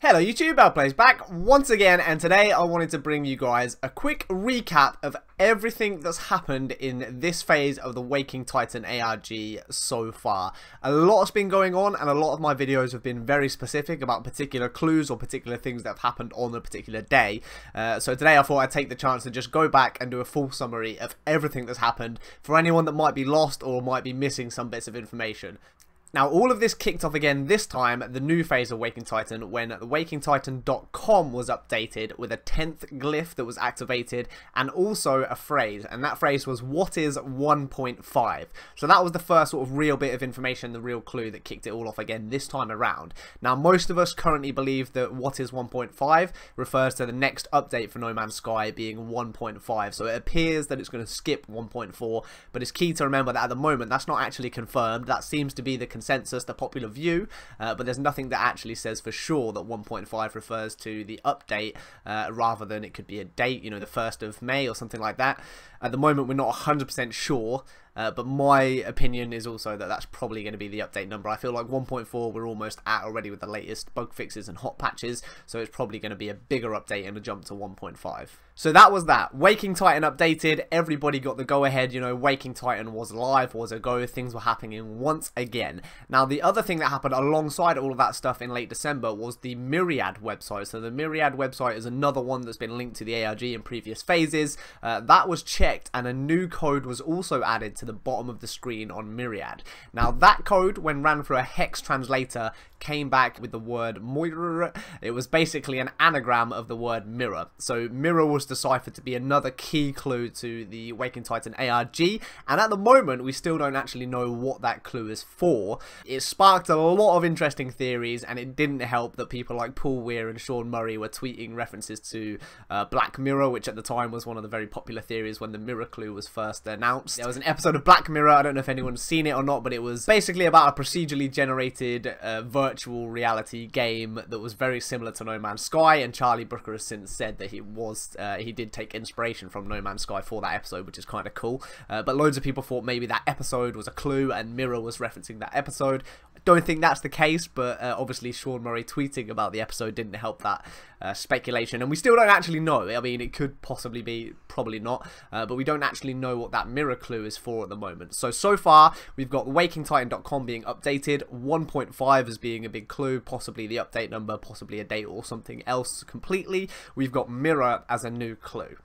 Hello YouTube, Outplays back once again, and today I wanted to bring you guys a quick recap of everything that's happened in this phase of the Waking Titan ARG so far. A lot has been going on, and a lot of my videos have been very specific about particular clues or particular things that have happened on a particular day. So today I thought I'd take the chance to just go back and do a full summary of everything that's happened for anyone that might be lost or might be missing some bits of information. Now, all of this kicked off again this time, the new phase of Waking Titan, when WakingTitan.com was updated with a 10th glyph that was activated, and also a phrase, and that phrase was, "What is 1.5?" So that was the first sort of real bit of information, the real clue that kicked it all off again this time around. Now, most of us currently believe that what is 1.5 refers to the next update for No Man's Sky being 1.5, so it appears that it's going to skip 1.4, but it's key to remember that at the moment that's not actually confirmed. That seems to be the consensus, the popular view, but there's nothing that actually says for sure that 1.5 refers to the update rather than it could be a date, you know, the 1st of May or something like that. At the moment we're not 100% sure, but my opinion is also that that's probably going to be the update number. I feel like 1.4 we're almost at already with the latest bug fixes and hot patches, so it's probably going to be a bigger update and a jump to 1.5. So that was that. Waking Titan updated, everybody got the go-ahead, you know, Waking Titan was live, was a go, things were happening once again. Now, the other thing that happened alongside all of that stuff in late December was the Myriad website. So the Myriad website is another one that's been linked to the ARG in previous phases. That was checked, and a new code was also added to the bottom of the screen on Myriad. Now, that code, when ran through a hex translator, came back with the word mirror. It was basically an anagram of the word mirror. So mirror was deciphered to be another key clue to the Waking Titan ARG, and at the moment we still don't actually know what that clue is for. It sparked a lot of interesting theories, and it didn't help that people like Paul Weir and Sean Murray were tweeting references to Black Mirror, which at the time was one of the very popular theories when the mirror clue was first announced. There was an episode of Black Mirror, I don't know if anyone's seen it or not, but it was basically about a procedurally generated virtual reality game that was very similar to No Man's Sky, and Charlie Brooker has since said that he did take inspiration from No Man's Sky for that episode, which is kind of cool. But loads of people thought maybe that episode was a clue and Mirror was referencing that episode. I don't think that's the case, but obviously Sean Murray tweeting about the episode didn't help that speculation, and we still don't actually know. I mean, it could possibly be, probably not, but we don't actually know what that mirror clue is for at the moment. So far we've got WakingTitan.com being updated, 1.5 as being a big clue, possibly the update number, possibly a date or something else completely. We've got mirror as a new clue.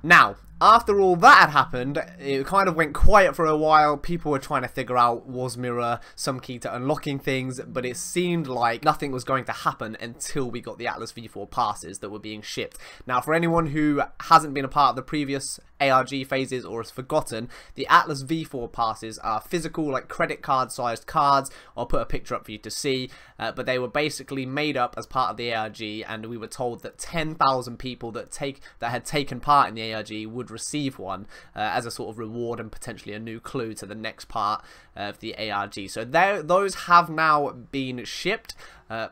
Now, after all that had happened, it kind of went quiet for a while. People were trying to figure out, was Mirror some key to unlocking things, but it seemed like nothing was going to happen until we got the Atlas V4 passes that were being shipped. Now, for anyone who hasn't been a part of the previous ARG phases or has forgotten, the Atlas V4 passes are physical, like credit card sized cards. I'll put a picture up for you to see, but they were basically made up as part of the ARG, and we were told that 10,000 people that had taken part in the ARG would receive one as a sort of reward and potentially a new clue to the next part of the ARG. So those have now been shipped.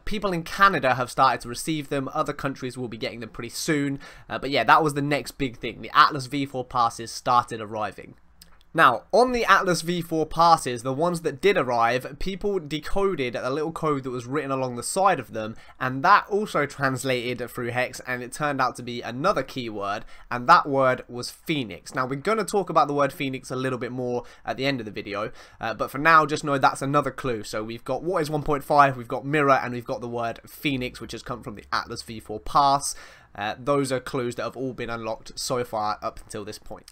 People in Canada have started to receive them. Other countries will be getting them pretty soon. But yeah, that was the next big thing. The Atlas V4 passes started arriving. Now, on the Atlas V4 passes, the ones that did arrive, people decoded a little code that was written along the side of them, and that also translated through Hex, and it turned out to be another keyword, and that word was Phoenix. Now, we're going to talk about the word Phoenix a little bit more at the end of the video, but for now, just know that's another clue. So we've got what is 1.5, we've got mirror, and we've got the word Phoenix, which has come from the Atlas V4 pass. Those are clues that have all been unlocked so far up until this point.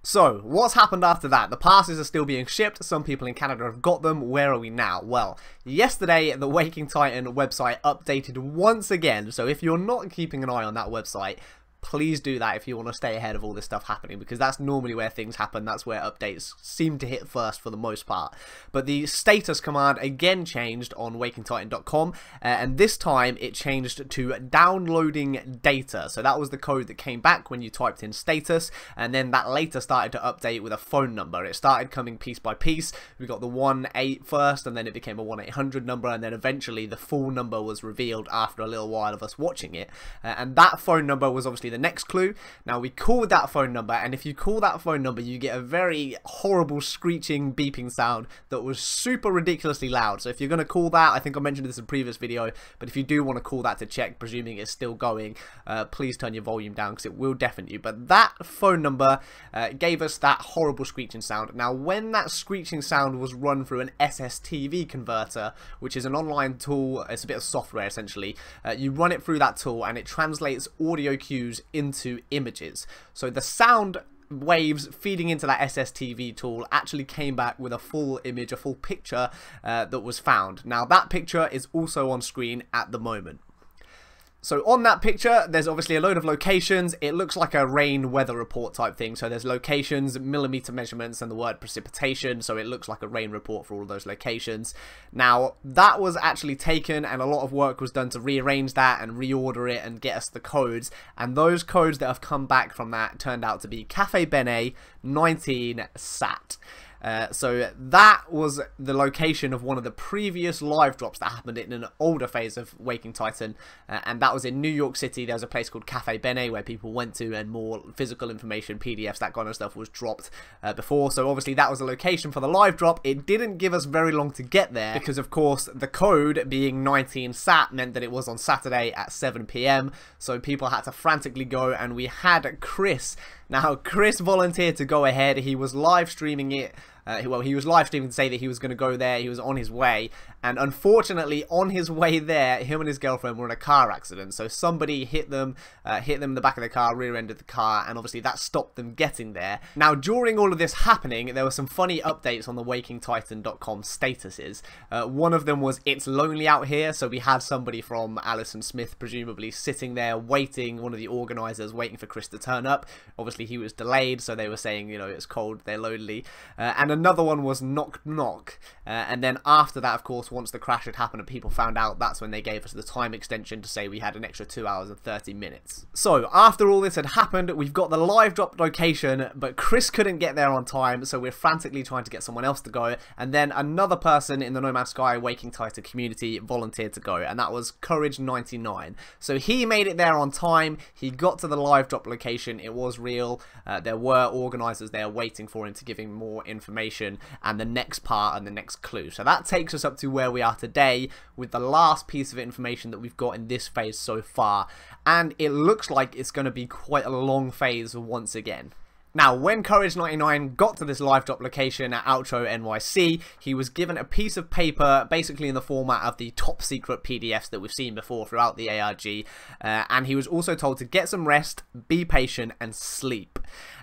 So, what's happened after that? The passes are still being shipped. Some people in Canada have got them. Where are we now? Well, yesterday the Waking Titan website updated once again. So if you're not keeping an eye on that website, please do that if you want to stay ahead of all this stuff happening, because that's normally where things happen. That's where updates seem to hit first for the most part. But the status command again changed on WakingTitan.com, and this time it changed to downloading data. So that was the code that came back when you typed in status, and then that later started to update with a phone number. It started coming piece by piece. We got the 1-8 first, and then it became a 1-800 number, and then eventually the full number was revealed after a little while of us watching it. And that phone number was obviously the the next clue. Now we called that phone number, and if you call that phone number you get a very horrible screeching beeping sound that was super ridiculously loud. So if you're going to call that, I think I mentioned this in a previous video, but if you do want to call that to check, presuming it's still going, please turn your volume down because it will deafen you. But that phone number gave us that horrible screeching sound. Now when that screeching sound was run through an SSTV converter, which is an online tool, it's a bit of software essentially, you run it through that tool and it translates audio cues into images. So the sound waves feeding into that SSTV tool actually came back with a full image, a full picture that was found. Now that picture is also on screen at the moment. So on that picture, there's obviously a load of locations. It looks like a rain weather report type thing. So there's locations, millimeter measurements, and the word precipitation. So it looks like a rain report for all of those locations. Now, that was actually taken, and a lot of work was done to rearrange that and reorder it and get us the codes. And those codes that have come back from that turned out to be Cafe Bene 19 Sat. So that was the location of one of the previous live drops that happened in an older phase of Waking Titan, and that was in New York City. There was a place called Cafe Bene where people went to, and more physical information, PDFs, that kind of stuff was dropped before. So obviously that was the location for the live drop. It didn't give us very long to get there because of course the code being 19 Sat meant that it was on Saturday at 7 PM, so people had to frantically go, and we had Chris. Now Chris volunteered to go ahead. He was live streaming it. Well, he was live streaming to say that he was going to go there. He was on his way, and unfortunately on his way there, him and his girlfriend were in a car accident. So somebody hit them in the back of the car, rear-ended the car, and obviously that stopped them getting there. Now during all of this happening, there were some funny updates on the WakingTitan.com statuses. One of them was "It's lonely out here," so we had somebody from Allison Smith presumably sitting there waiting, one of the organisers waiting for Chris to turn up. Obviously he was delayed, so they were saying, you know, it's cold, they're lonely. And another one was "Knock Knock," and then after that, of course, once the crash had happened and people found out, that's when they gave us the time extension to say we had an extra 2 hours and 30 minutes. So after all this had happened, we've got the live drop location, but Chris couldn't get there on time, so we're frantically trying to get someone else to go, and then another person in the No Man's Sky Waking Titan community volunteered to go, and that was Courage99. So he made it there on time. He got to the live drop location. It was real. There were organisers there waiting for him to give him more information and the next part and the next clue. So that takes us up to where we are today with the last piece of information that we've got in this phase so far, and it looks like it's going to be quite a long phase once again. Now, when Courage99 got to this live drop location at Outro NYC, he was given a piece of paper basically in the format of the top secret PDFs that we've seen before throughout the ARG, and he was also told to get some rest, be patient, and sleep.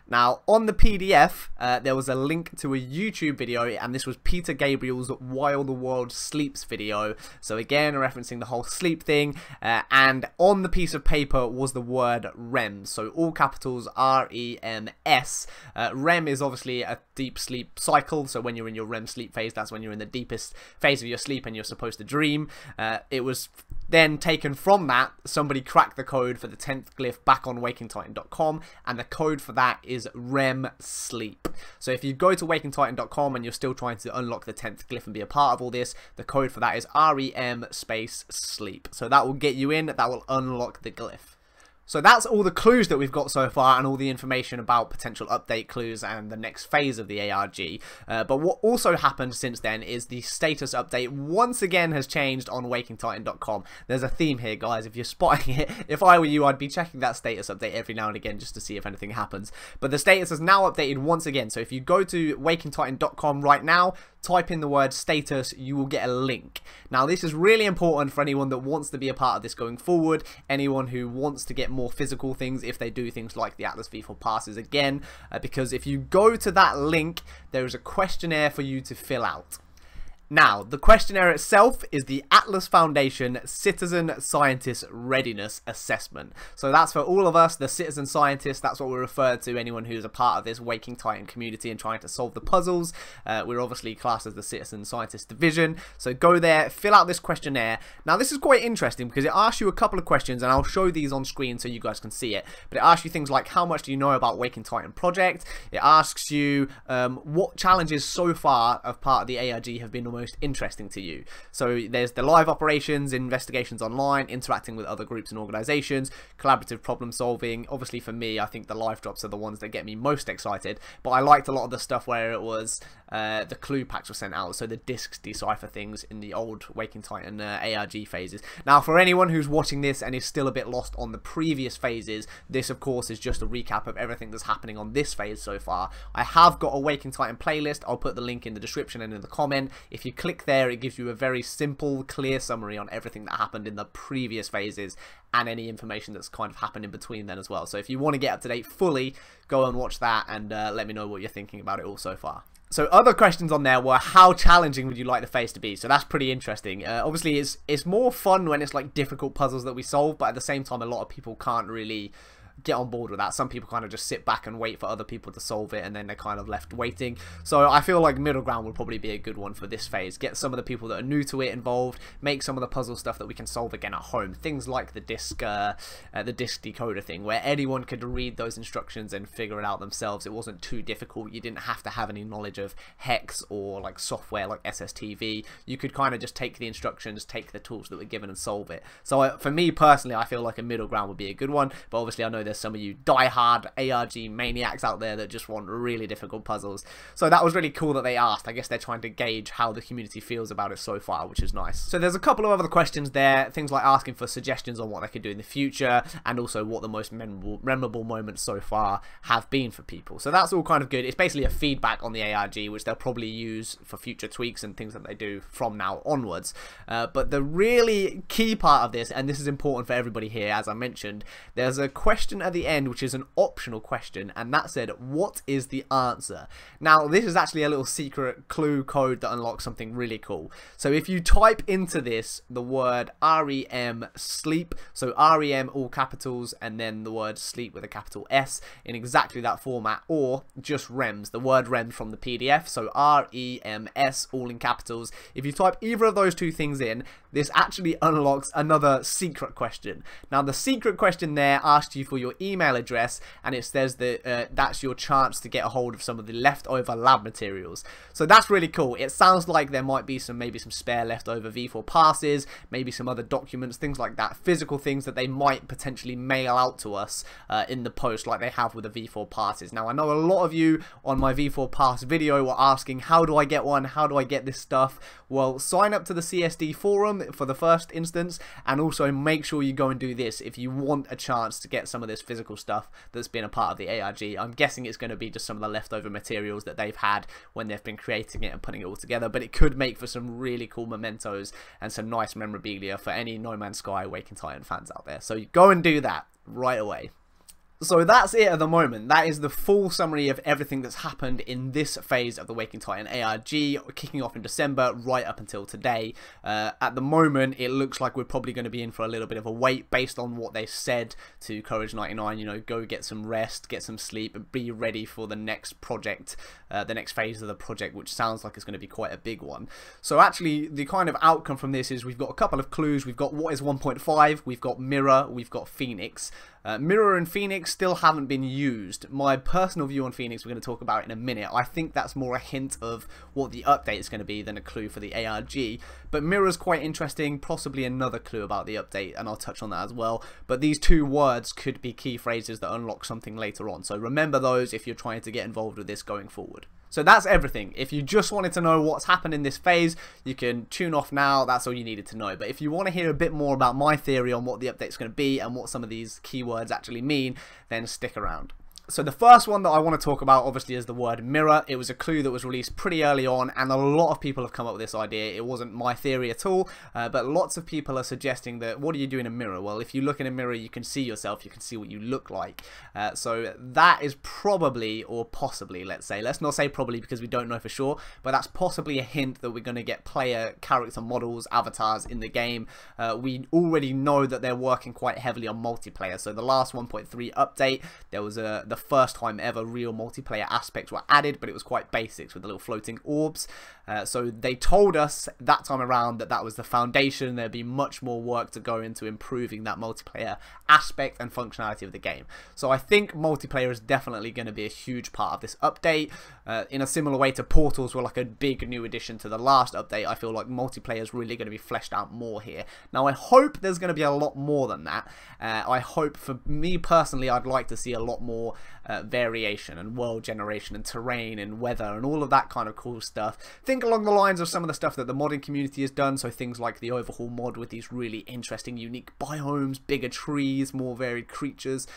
Now, on the PDF, there was a link to a YouTube video, and this was Peter Gabriel's While the World Sleeps video. So again, referencing the whole sleep thing, and on the piece of paper was the word REM, so all capitals R-E-M-S. REM is obviously a deep sleep cycle, so when you're in your REM sleep phase, that's when you're in the deepest phase of your sleep and you're supposed to dream. It was then taken from that, somebody cracked the code for the 10th glyph back on WakingTitan.com, and the code for that is REM sleep. So if you go to WakingTitan.com and you're still trying to unlock the 10th glyph and be a part of all this, the code for that is REM space sleep. So that will get you in, that will unlock the glyph. So that's all the clues that we've got so far and all the information about potential update clues and the next phase of the ARG. But what also happened since then is the status update once again has changed on WakingTitan.com. There's a theme here, guys. If you're spotting it, if I were you, I'd be checking that status update every now and again just to see if anything happens. But the status is now updated once again. So if you go to WakingTitan.com right now, type in the word status, you will get a link. Now this is really important for anyone that wants to be a part of this going forward, anyone who wants to get more physical things if they do things like the Atlas V4 passes again, because if you go to that link, there is a questionnaire for you to fill out. Now, the questionnaire itself is the Atlas Foundation Citizen Scientist Readiness Assessment. So that's for all of us, the citizen scientists. That's what we're referred to, anyone who's a part of this Waking Titan community and trying to solve the puzzles. We're obviously classed as the Citizen Scientist Division. So go there, fill out this questionnaire. Now, this is quite interesting because it asks you a couple of questions, and I'll show these on screen so you guys can see it. But it asks you things like, how much do you know about Waking Titan project? It asks you what challenges so far of part of the ARG have been the most most interesting to you. So there's the live operations, investigations online, interacting with other groups and organizations, collaborative problem solving. Obviously for me, I think the live drops are the ones that get me most excited, but I liked a lot of the stuff where it was the clue packs were sent out, so the discs decipher things in the old Waking Titan ARG phases. Now for anyone who's watching this and is still a bit lost on the previous phases, this of course is just a recap of everything that's happening on this phase so far. I have got a Waking Titan playlist. I'll put the link in the description and in the comment. If you click there, it gives you a very simple, clear summary on everything that happened in the previous phases and any information that's kind of happened in between then as well. So if you want to get up to date fully, go and watch that and let me know what you're thinking about it all so far. So other questions on there were, how challenging would you like the phase to be? So that's pretty interesting. Obviously it's more fun when it's like difficult puzzles that we solve, but at the same time a lot of people can't really get on board with that. Some people kind of just sit back and wait for other people to solve it, and then they're kind of left waiting. So I feel like middle ground would probably be a good one for this phase. Get some of the people that are new to it involved, make some of the puzzle stuff that we can solve again at home. Things like the disc decoder thing, where anyone could read those instructions and figure it out themselves. It wasn't too difficult. You didn't have to have any knowledge of hex or like software like SSTV. You could kind of just take the instructions, take the tools that were given and solve it. So for me personally, I feel like a middle ground would be a good one, but obviously I know there's some of you die-hard ARG maniacs out there that just want really difficult puzzles. So that was really cool that they asked. I guess they're trying to gauge how the community feels about it so far, which is nice. So there's a couple of other questions there, things like asking for suggestions on what they could do in the future, and also what the most memorable moments so far have been for people. So that's all kind of good. It's basically a feedback on the ARG, which they'll probably use for future tweaks and things that they do from now onwards. But the really key part of this, and this is important for everybody here, as I mentioned, there's a question at the end which is an optional question, and that said, what is the answer? Now this is actually a little secret clue code that unlocks something really cool. So if you type into this the word REM sleep, so REM all capitals and then the word sleep with a capital S in exactly that format, or just REMS, the word REMS from the PDF, so REMS all in capitals. If you type either of those two things in, this actually unlocks another secret question. Now the secret question there asks you for your email address, and it says that that's your chance to get a hold of some of the leftover lab materials. So that's really cool. It sounds like there might be maybe some spare leftover V4 passes, maybe some other documents, things like that, physical things that they might potentially mail out to us in the post like they have with the V4 passes. Now I know a lot of you on my V4 pass video were asking, how do I get one? How do I get this stuff? Well, sign up to the CSD forum for the first instance, and also make sure you go and do this if you want a chance to get some of this physical stuff that's been a part of the ARG. I'm guessing it's going to be just some of the leftover materials that they've had when they've been creating it and putting it all together, but it could make for some really cool mementos and some nice memorabilia for any No Man's Sky Waking Titan fans out there. So go and do that right away. So that's it at the moment. That is the full summary of everything that's happened in this phase of the Waking Titan ARG, kicking off in December right up until today. At the moment, it looks like we're probably going to be in for a little bit of a wait based on what they said to Courage 99. You know, go get some rest, get some sleep, and be ready for the next project, the next phase of the project, which sounds like it's going to be quite a big one. So actually, the kind of outcome from this is we've got a couple of clues. We've got what is 1.5, we've got Mirror, we've got Phoenix. Mirror and Phoenix still haven't been used. My personal view on Phoenix we're going to talk about in a minute. I think that's more a hint of what the update is going to be than a clue for the ARG. But Mirror's quite interesting, possibly another clue about the update, and I'll touch on that as well. But these two words could be key phrases that unlock something later on. So remember those if you're trying to get involved with this going forward. So that's everything. If you just wanted to know what's happened in this phase, you can tune off now. That's all you needed to know. But if you want to hear a bit more about my theory on what the update's going to be and what some of these keywords actually mean, then stick around. So the first one that I want to talk about obviously is the word mirror. It was a clue that was released pretty early on, and a lot of people have come up with this idea. It wasn't my theory at all, but lots of people are suggesting that, what do you do in a mirror? Well, if you look in a mirror, you can see yourself, you can see what you look like. So that is probably, or possibly, let's not say probably because we don't know for sure, but that's possibly a hint that we're going to get player character models, avatars in the game. We already know that they're working quite heavily on multiplayer. So the last 1.3 update, there was the the first time ever real multiplayer aspects were added, but it was quite basics with the little floating orbs. So they told us that time around that that was the foundation. There'd be much more work to go into improving that multiplayer aspect and functionality of the game. So I think multiplayer is definitely going to be a huge part of this update. In a similar way to Portals were like a big new addition to the last update, I feel like multiplayer is really going to be fleshed out more here. Now I hope there's going to be a lot more than that. I hope, for me personally, I'd like to see a lot more variation and world generation and terrain and weather and all of that kind of cool stuff. Think along the lines of some of the stuff that the modding community has done, so things like the Overhaul mod with these really interesting unique biomes, bigger trees, more varied creatures,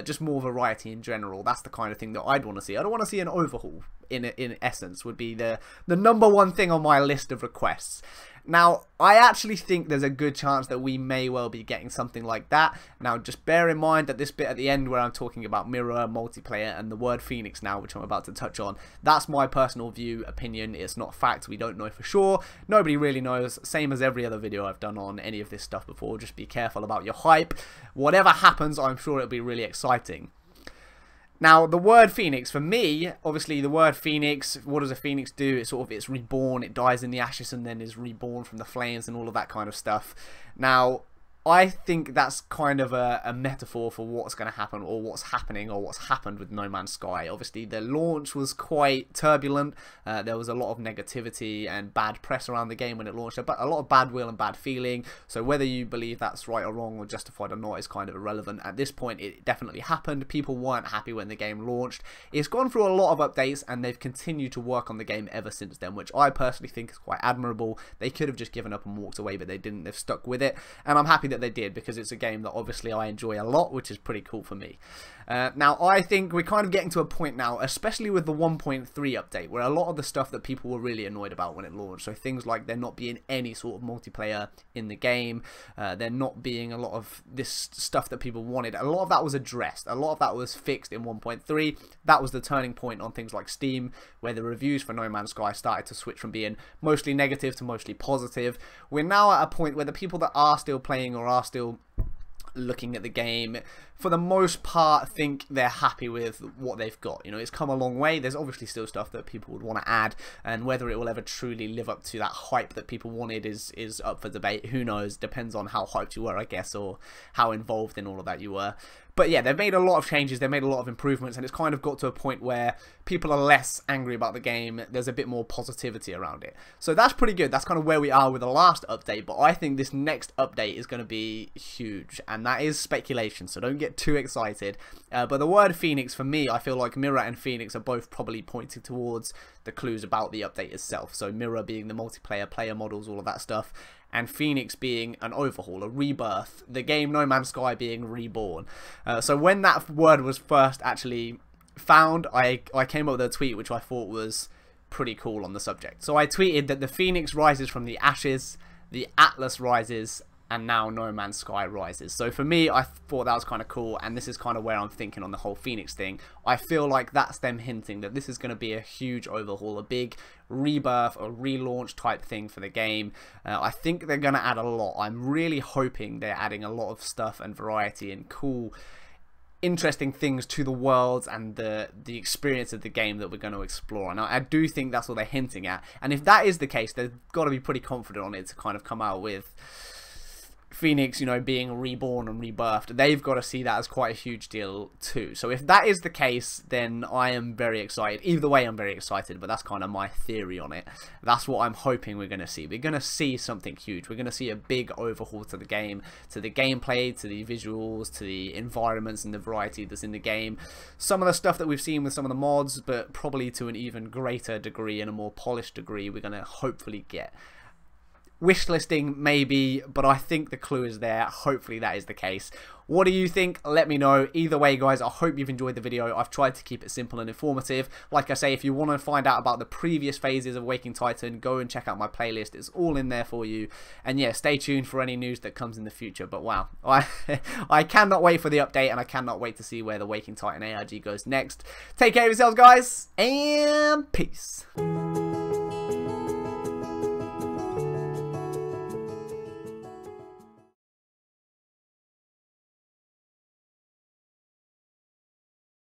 just more variety in general. That's the kind of thing that I'd want to see. I don't want to see an Overhaul, in essence, would be the number one thing on my list of requests. Now, I actually think there's a good chance that we may well be getting something like that. Now, just bear in mind that this bit at the end where I'm talking about mirror, multiplayer, and the word Phoenix now, which I'm about to touch on, that's my personal view, opinion. It's not fact. We don't know for sure. Nobody really knows. Same as every other video I've done on any of this stuff before. Just be careful about your hype. Whatever happens, I'm sure it'll be really exciting. Now, the word Phoenix, for me, obviously the word Phoenix, what does a Phoenix do? It's reborn, it dies in the ashes and then is reborn from the flames and all of that kind of stuff. Now, I think that's kind of a metaphor for what's going to happen, or what's happening, or what's happened with No Man's Sky. Obviously, the launch was quite turbulent. There was a lot of negativity and bad press around the game when it launched, but a lot of bad will and bad feeling. So whether you believe that's right or wrong or justified or not is kind of irrelevant. At this point, it definitely happened. People weren't happy when the game launched. It's gone through a lot of updates, and they've continued to work on the game ever since then, which I personally think is quite admirable. They could have just given up and walked away, but they didn't. They've stuck with it, and I'm happy that they did, because it's a game that obviously I enjoy a lot, which is pretty cool for me. Now, I think we're kind of getting to a point now, especially with the 1.3 update, where a lot of the stuff that people were really annoyed about when it launched, so things like there not being any sort of multiplayer in the game, there not being a lot of this stuff that people wanted, a lot of that was addressed, a lot of that was fixed in 1.3. That was the turning point on things like Steam, where the reviews for No Man's Sky started to switch from being mostly negative to mostly positive. We're now at a point where the people that are still playing or are still looking at the game, for the most part, think they're happy with what they've got. You know, it's come a long way. There's obviously still stuff that people would want to add, and whether it will ever truly live up to that hype that people wanted is up for debate. Who knows? Depends on how hyped you were, I guess, or how involved in all of that you were. But yeah, they've made a lot of changes, they've made a lot of improvements, and it's kind of got to a point where people are less angry about the game. There's a bit more positivity around it. So that's pretty good. That's kind of where we are with the last update, but I think this next update is going to be huge, and that is speculation, so don't get too excited. But the word Phoenix, for me, I feel like Mirror and Phoenix are both probably pointing towards the clues about the update itself. So Mirror being the multiplayer, player models, all of that stuff, and Phoenix being an overhaul, a rebirth, the game No Man's Sky being reborn. So when that word was first actually found, I came up with a tweet which I thought was pretty cool on the subject. So I tweeted that the Phoenix rises from the ashes, the Atlas rises, and now No Man's Sky rises. So for me, I thought that was kind of cool, and this is kind of where I'm thinking on the whole Phoenix thing. I feel like that's them hinting that this is going to be a huge overhaul, a big rebirth or relaunch type thing for the game. I think they're going to add a lot. I'm really hoping they're adding a lot of stuff and variety and cool, interesting things to the worlds and the experience of the game that we're going to explore. And I do think that's what they're hinting at. And if that is the case, they've got to be pretty confident on it to kind of come out with Phoenix, you know, being reborn and rebirthed. They've got to see that as quite a huge deal too. So if that is the case, then I am very excited. Either way, I'm very excited, but that's kind of my theory on it. That's what I'm hoping we're going to see. We're going to see something huge. We're going to see a big overhaul to the game, to the gameplay, to the visuals, to the environments and the variety that's in the game. Some of the stuff that we've seen with some of the mods, but probably to an even greater degree and a more polished degree, we're going to hopefully get. Wishlisting maybe, but I think the clue is there. Hopefully that is the case. What do you think? Let me know. Either way, guys, I hope you've enjoyed the video. I've tried to keep it simple and informative. Like I say, if you want to find out about the previous phases of Waking Titan, go and check out my playlist. It's all in there for you. And yeah, stay tuned for any news that comes in the future. But wow, I cannot wait for the update, and I cannot wait to see where the Waking Titan ARG goes next. Take care of yourselves, guys, and peace.